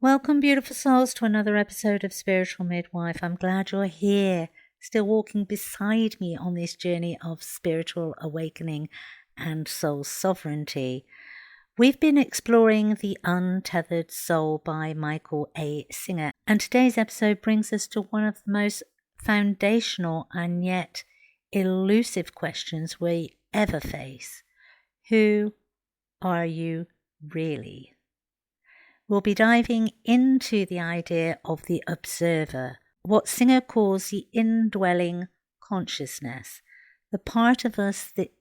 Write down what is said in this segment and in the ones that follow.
Welcome, beautiful souls, to another episode of Spiritual Midwife. I'm glad you're here, still walking beside me on this journey of spiritual awakening and soul sovereignty. We've been exploring The Untethered Soul by Michael A. Singer, and today's episode brings us to one of the most foundational and yet elusive questions we ever face. Who are you really? We'll be diving into the idea of the observer, what Singer calls the indwelling consciousness, the part of us that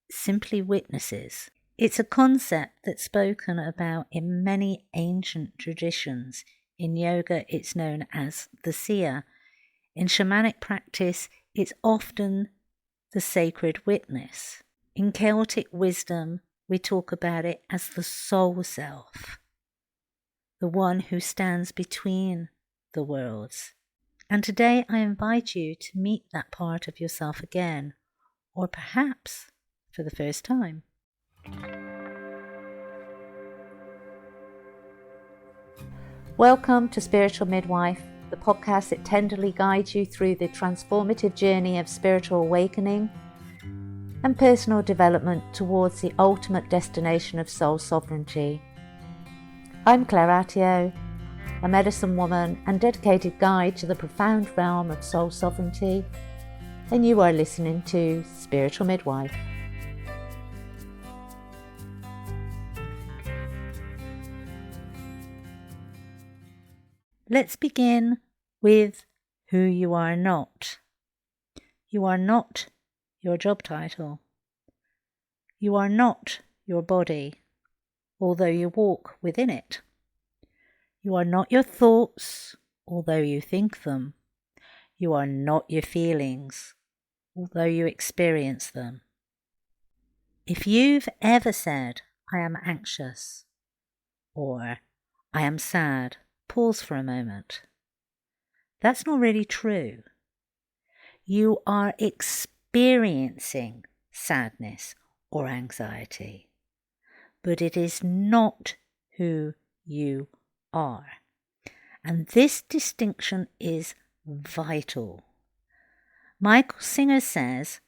simply witnesses. It's a concept that's spoken about in many ancient traditions. In yoga, it's known as the seer. In shamanic practice, it's often the sacred witness. In Celtic wisdom, we talk about it as the soul self, the one who stands between the worlds. And today I invite you to meet that part of yourself again, or perhaps for the first time. Welcome to Spiritual Midwife, the podcast that tenderly guides you through the transformative journey of spiritual awakening and personal development towards the ultimate destination of soul sovereignty. I'm Claire Attio, a medicine woman and dedicated guide to the profound realm of soul sovereignty, and you are listening to Spiritual Midwife. Let's begin with who you are not. You are not your job title. You are not your body, although you walk within it. You are not your thoughts, although you think them. You are not your feelings, although you experience them. If you've ever said, I am anxious, or I am sad, pause for a moment. That's not really true. You are experiencing sadness or anxiety, but it is not who you are. And this distinction is vital. Michael Singer says,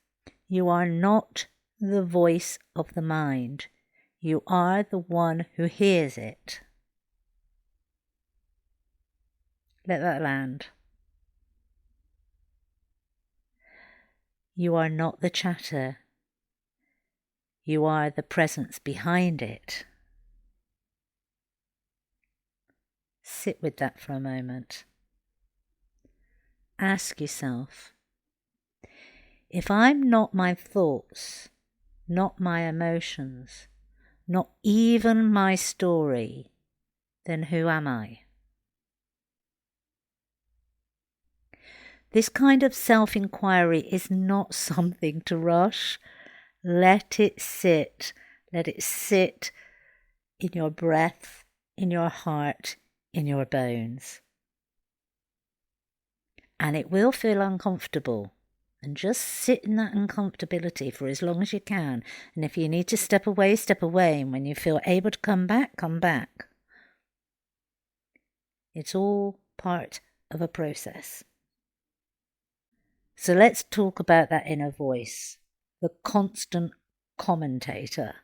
you are not the voice of the mind. You are the one who hears it. Let that land. You are not the chatter. You are the presence behind it. Sit with that for a moment. Ask yourself, if I'm not my thoughts, not my emotions, not even my story, then who am I? This kind of self-inquiry is not something to rush. Let it sit. Let it sit in your breath, in your heart, in your bones. And it will feel uncomfortable. And just sit in that uncomfortability for as long as you can. And if you need to step away, step away. And when you feel able to come back, come back. It's all part of a process. So let's talk about that inner voice, the constant commentator,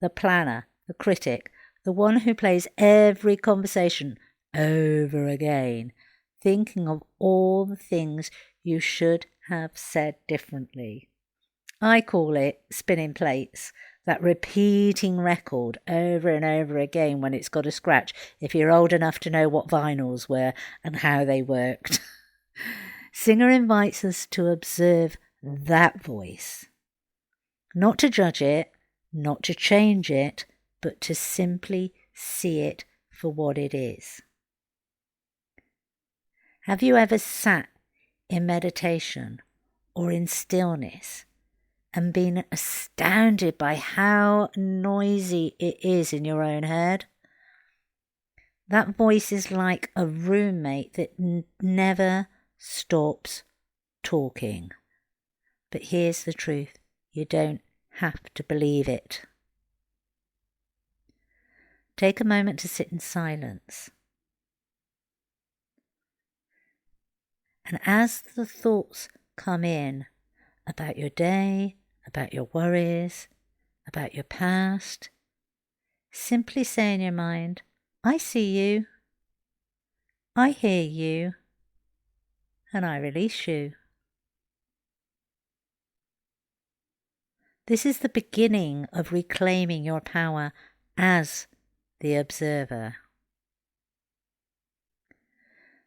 the planner, the critic, the one who plays every conversation over again, thinking of all the things you should have said differently. I call it spinning plates, that repeating record over and over again when it's got a scratch, if you're old enough to know what vinyls were and how they worked. Singer invites us to observe that voice, not to judge it, not to change it, but to simply see it for what it is. Have you ever sat in meditation or in stillness and been astounded by how noisy it is in your own head? That voice is like a roommate that never stops talking. But here's the truth, you don't have to believe it. Take a moment to sit in silence. And as the thoughts come in about your day, about your worries, about your past, simply say in your mind, I see you, I hear you, and I release you. This is the beginning of reclaiming your power as the observer.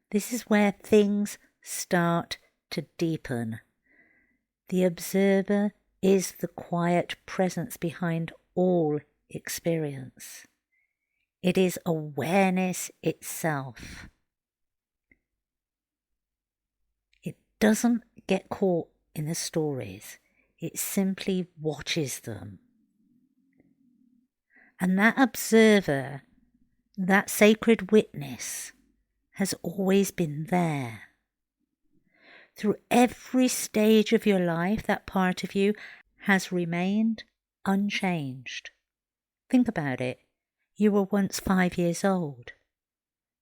This is where things start to deepen. The observer is the quiet presence behind all experience. It is awareness itself. It doesn't get caught in the stories. It simply watches them. And that observer, that sacred witness, has always been there. Through every stage of your life, that part of you has remained unchanged. Think about it. You were once 5 years old.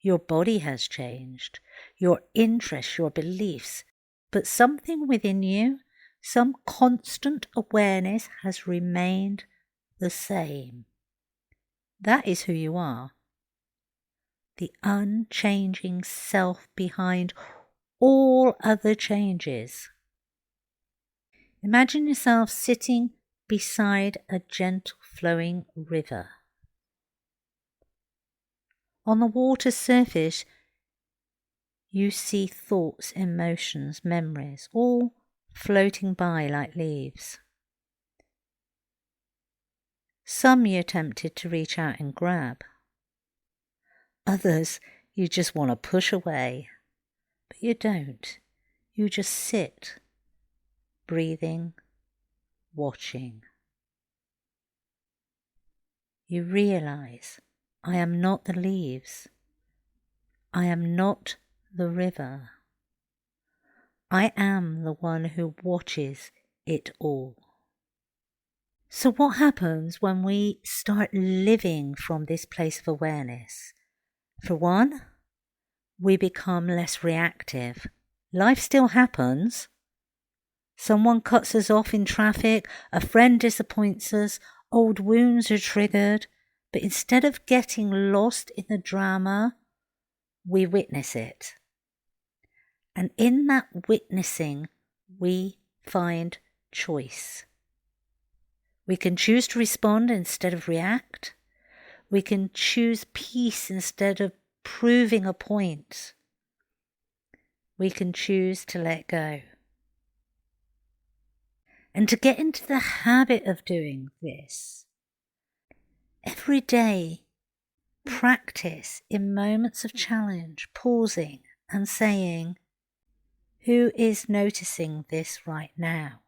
Your body has changed, your interests, your beliefs, but something within you, some constant awareness has remained the same. That is who you are. The unchanging self behind all other changes. Imagine yourself sitting beside a gentle flowing river. On the water's surface, you see thoughts, emotions, memories, all floating by like leaves. Some you're tempted to reach out and grab. Others you just want to push away. But you don't. You just sit, breathing, watching. You realize, I am not the leaves. I am not the river. I am the one who watches it all. So what happens when we start living from this place of awareness? For one, we become less reactive. Life still happens. Someone cuts us off in traffic, a friend disappoints us, old wounds are triggered, but instead of getting lost in the drama, we witness it. And in that witnessing, we find choice. We can choose to respond instead of react. We can choose peace instead of proving a point. We can choose to let go. And to get into the habit of doing this, every day, practice in moments of challenge, pausing and saying, who is noticing this right now?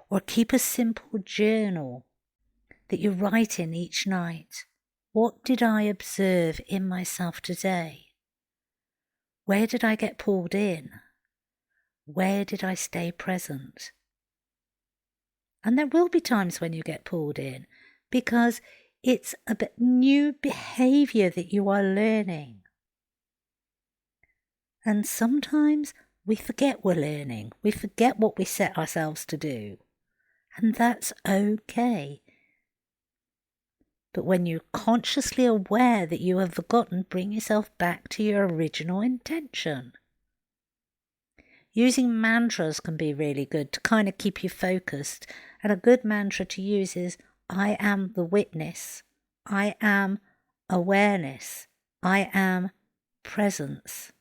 Or keep a simple journal that you write in each night. What did I observe in myself today? Where did I get pulled in? Where did I stay present? And there will be times when you get pulled in because it's a new behaviour that you are learning. And sometimes we forget we're learning. We forget what we set ourselves to do. And that's okay. But when you're consciously aware that you have forgotten, bring yourself back to your original intention. Using mantras can be really good to kind of keep you focused. And a good mantra to use is, I am the witness. I am awareness. I am presence.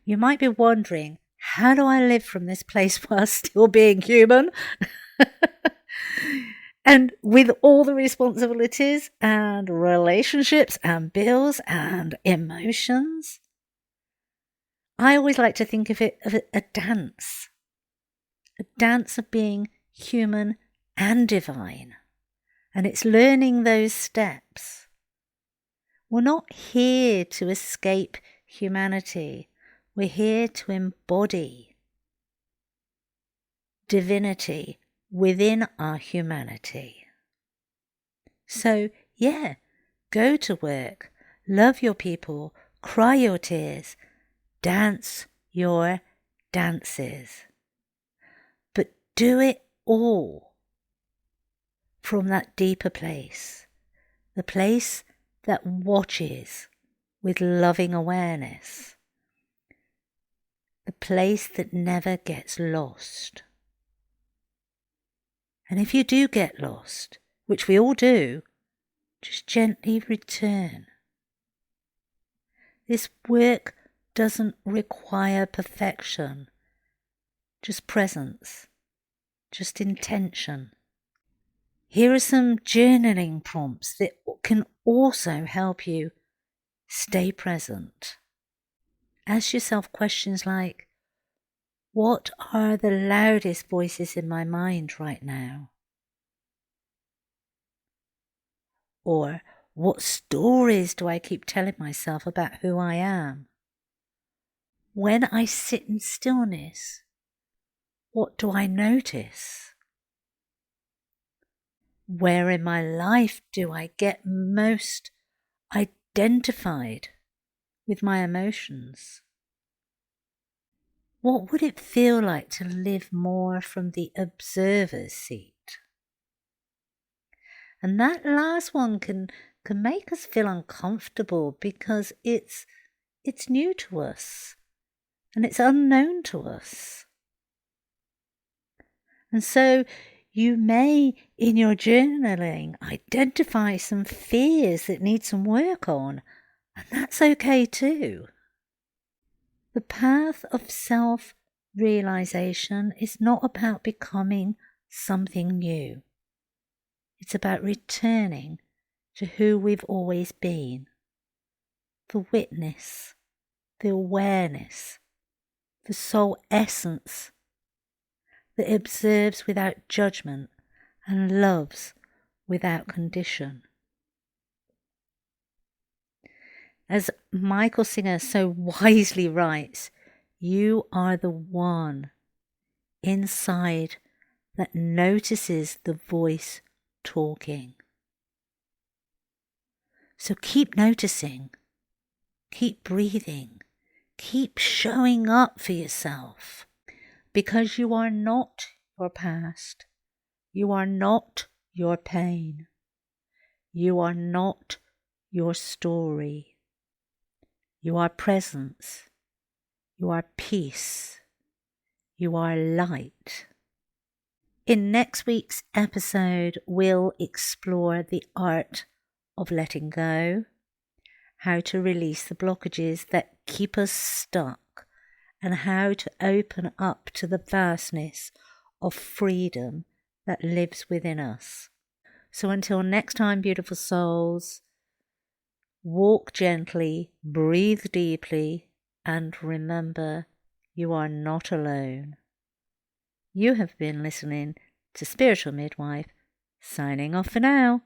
You might be wondering, how do I live from this place while still being human? And with all the responsibilities and relationships and bills and emotions? I always like to think of it as a dance of being human and divine. And it's learning those steps. We're not here to escape humanity. We're here to embody divinity within our humanity. So, yeah, go to work, love your people, cry your tears, dance your dances, but do it all from that deeper place, the place that watches with loving awareness, the place that never gets lost. And if you do get lost, which we all do, just gently return. This work doesn't require perfection, just presence, just intention. Here are some journaling prompts that can also help you stay present. Ask yourself questions like, what are the loudest voices in my mind right now? Or, what stories do I keep telling myself about who I am? When I sit in stillness, what do I notice? Where in my life do I get most identified with my emotions? What would it feel like to live more from the observer's seat? And that last one can make us feel uncomfortable because it's new to us and it's unknown to us. And so you may, in your journaling, identify some fears that need some work on, and that's okay too. The path of self-realization is not about becoming something new. It's about returning to who we've always been. The witness, the awareness, the soul essence that observes without judgment and loves without condition. As Michael Singer so wisely writes, you are the one inside that notices the voice talking. So keep noticing, keep breathing, keep showing up for yourself, because you are not your past, you are not your pain, you are not your story. You are presence, you are peace, you are light. In next week's episode, we'll explore the art of letting go, how to release the blockages that keep us stuck, and how to open up to the vastness of freedom that lives within us. So until next time, beautiful souls, walk gently, breathe deeply, and remember, you are not alone. You have been listening to Spiritual Midwife, signing off for now.